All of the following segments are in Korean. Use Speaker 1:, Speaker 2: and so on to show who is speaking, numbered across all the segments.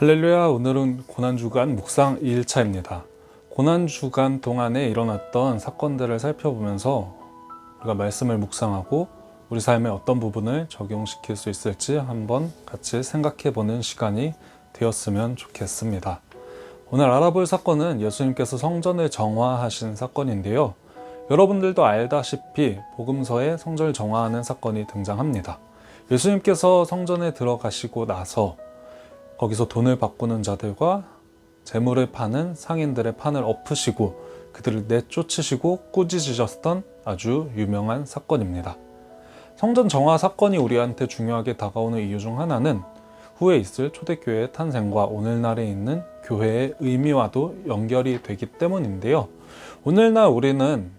Speaker 1: 할렐루야. 오늘은 고난주간 묵상 2일차입니다. 고난주간 동안에 일어났던 사건들을 살펴보면서 우리가 말씀을 묵상하고 우리 삶의 어떤 부분을 적용시킬 수 있을지 한번 같이 생각해보는 시간이 되었으면 좋겠습니다. 오늘 알아볼 사건은 예수님께서 성전을 정화하신 사건인데요. 여러분들도 알다시피 복음서에 성전을 정화하는 사건이 등장합니다. 예수님께서 성전에 들어가시고 나서 거기서 돈을 바꾸는 자들과 재물을 파는 상인들의 판을 엎으시고 그들을 내쫓으시고 꾸짖으셨던 아주 유명한 사건입니다. 성전 정화 사건이 우리한테 중요하게 다가오는 이유 중 하나는 후에 있을 초대교회의 탄생과 오늘날에 있는 교회의 의미와도 연결이 되기 때문인데요. 오늘날 우리는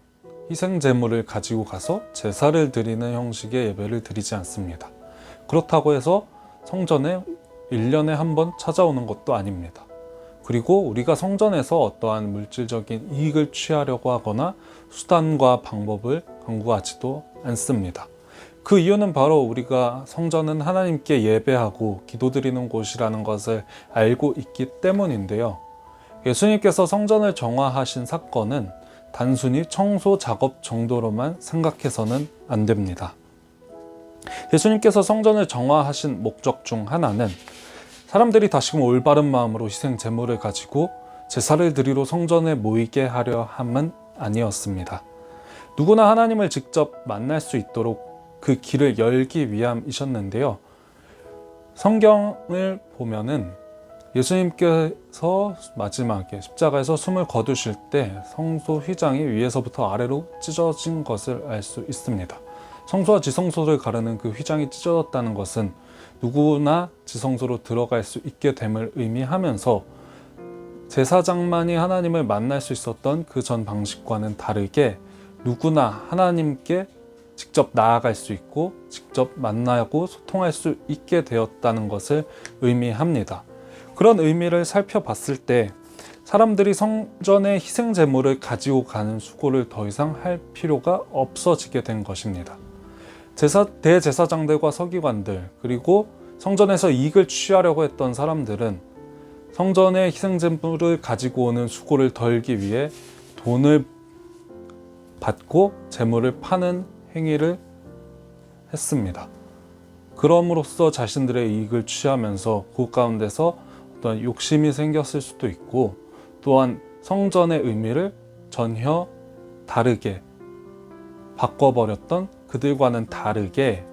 Speaker 1: 희생제물을 가지고 가서 제사를 드리는 형식의 예배를 드리지 않습니다. 그렇다고 해서 성전에 1년에 한 번 찾아오는 것도 아닙니다. 그리고 우리가 성전에서 어떠한 물질적인 이익을 취하려고 하거나 수단과 방법을 강구하지도 않습니다. 그 이유는 바로 우리가 성전은 하나님께 예배하고 기도드리는 곳이라는 것을 알고 있기 때문인데요. 예수님께서 성전을 정화하신 사건은 단순히 청소 작업 정도로만 생각해서는 안 됩니다. 예수님께서 성전을 정화하신 목적 중 하나는 사람들이 다시금 올바른 마음으로 희생 제물을 가지고 제사를 드리러 성전에 모이게 하려 함은 아니었습니다. 누구나 하나님을 직접 만날 수 있도록 그 길을 열기 위함이셨는데요. 성경을 보면은 예수님께서 마지막에 십자가에서 숨을 거두실 때 성소 휘장이 위에서부터 아래로 찢어진 것을 알 수 있습니다. 성소와 지성소를 가르는 그 휘장이 찢어졌다는 것은 누구나 지성소로 들어갈 수 있게 됨을 의미하면서 제사장만이 하나님을 만날 수 있었던 그 전 방식과는 다르게 누구나 하나님께 직접 나아갈 수 있고 직접 만나고 소통할 수 있게 되었다는 것을 의미합니다. 그런 의미를 살펴봤을 때 사람들이 성전의 희생 제물을 가지고 가는 수고를 더 이상 할 필요가 없어지게 된 것입니다. 대제사장들과 서기관들 그리고 성전에서 이익을 취하려고 했던 사람들은 성전의 희생제물을 가지고 오는 수고를 덜기 위해 돈을 받고 제물을 파는 행위를 했습니다. 그럼으로써 자신들의 이익을 취하면서 그 가운데서 어떤 욕심이 생겼을 수도 있고 또한 성전의 의미를 전혀 다르게 바꿔버렸던 그들과는 다르게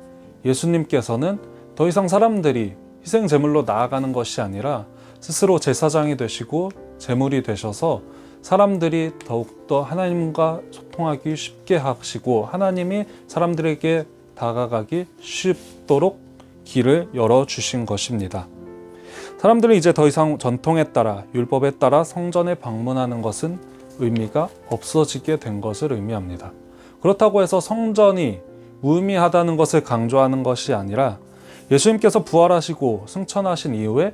Speaker 1: 예수님께서는 더 이상 사람들이 희생 제물로 나아가는 것이 아니라 스스로 제사장이 되시고 제물이 되셔서 사람들이 더욱더 하나님과 소통하기 쉽게 하시고 하나님이 사람들에게 다가가기 쉽도록 길을 열어주신 것입니다. 사람들은 이제 더 이상 전통에 따라 율법에 따라 성전에 방문하는 것은 의미가 없어지게 된 것을 의미합니다. 그렇다고 해서 성전이 무의미하다는 것을 강조하는 것이 아니라 예수님께서 부활하시고 승천하신 이후에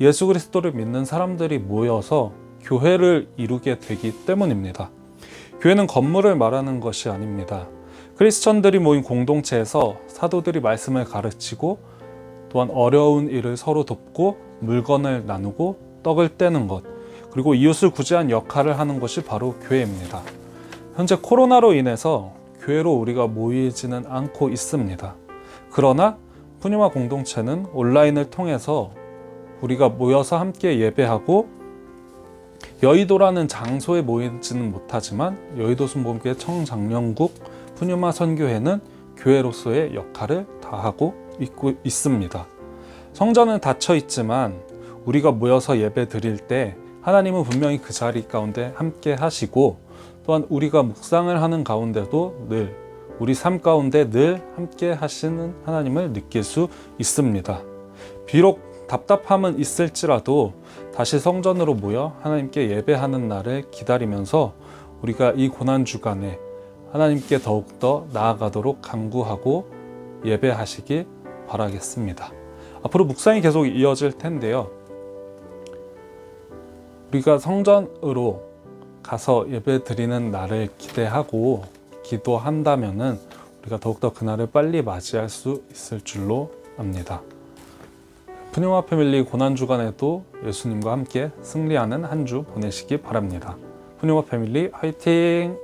Speaker 1: 예수 그리스도를 믿는 사람들이 모여서 교회를 이루게 되기 때문입니다. 교회는 건물을 말하는 것이 아닙니다. 크리스천들이 모인 공동체에서 사도들이 말씀을 가르치고 또한 어려운 일을 서로 돕고 물건을 나누고 떡을 떼는 것 그리고 이웃을 구제한 역할을 하는 것이 바로 교회입니다. 현재 코로나로 인해서 교회로 우리가 모이지는 않고 있습니다. 그러나 푸뉴마 공동체는 온라인을 통해서 우리가 모여서 함께 예배하고 여의도라는 장소에 모이지는 못하지만 여의도 순복음교회 청장년국 푸뉴마 선교회는 교회로서의 역할을 다하고 있습니다. 성전은 닫혀 있지만 우리가 모여서 예배 드릴 때 하나님은 분명히 그 자리 가운데 함께 하시고 또한 우리가 묵상을 하는 가운데도 늘 우리 삶 가운데 늘 함께 하시는 하나님을 느낄 수 있습니다. 비록 답답함은 있을지라도 다시 성전으로 모여 하나님께 예배하는 날을 기다리면서 우리가 이 고난주간에 하나님께 더욱더 나아가도록 간구하고 예배하시기 바라겠습니다. 앞으로 묵상이 계속 이어질 텐데요. 우리가 성전으로 가서 예배 드리는 날을 기대하고 기도한다면은 우리가 더욱더 그날을 빨리 맞이할 수 있을 줄로 압니다. 푸뉴마 패밀리 고난주간에도 예수님과 함께 승리하는 한 주 보내시기 바랍니다. 푸뉴마 패밀리 화이팅!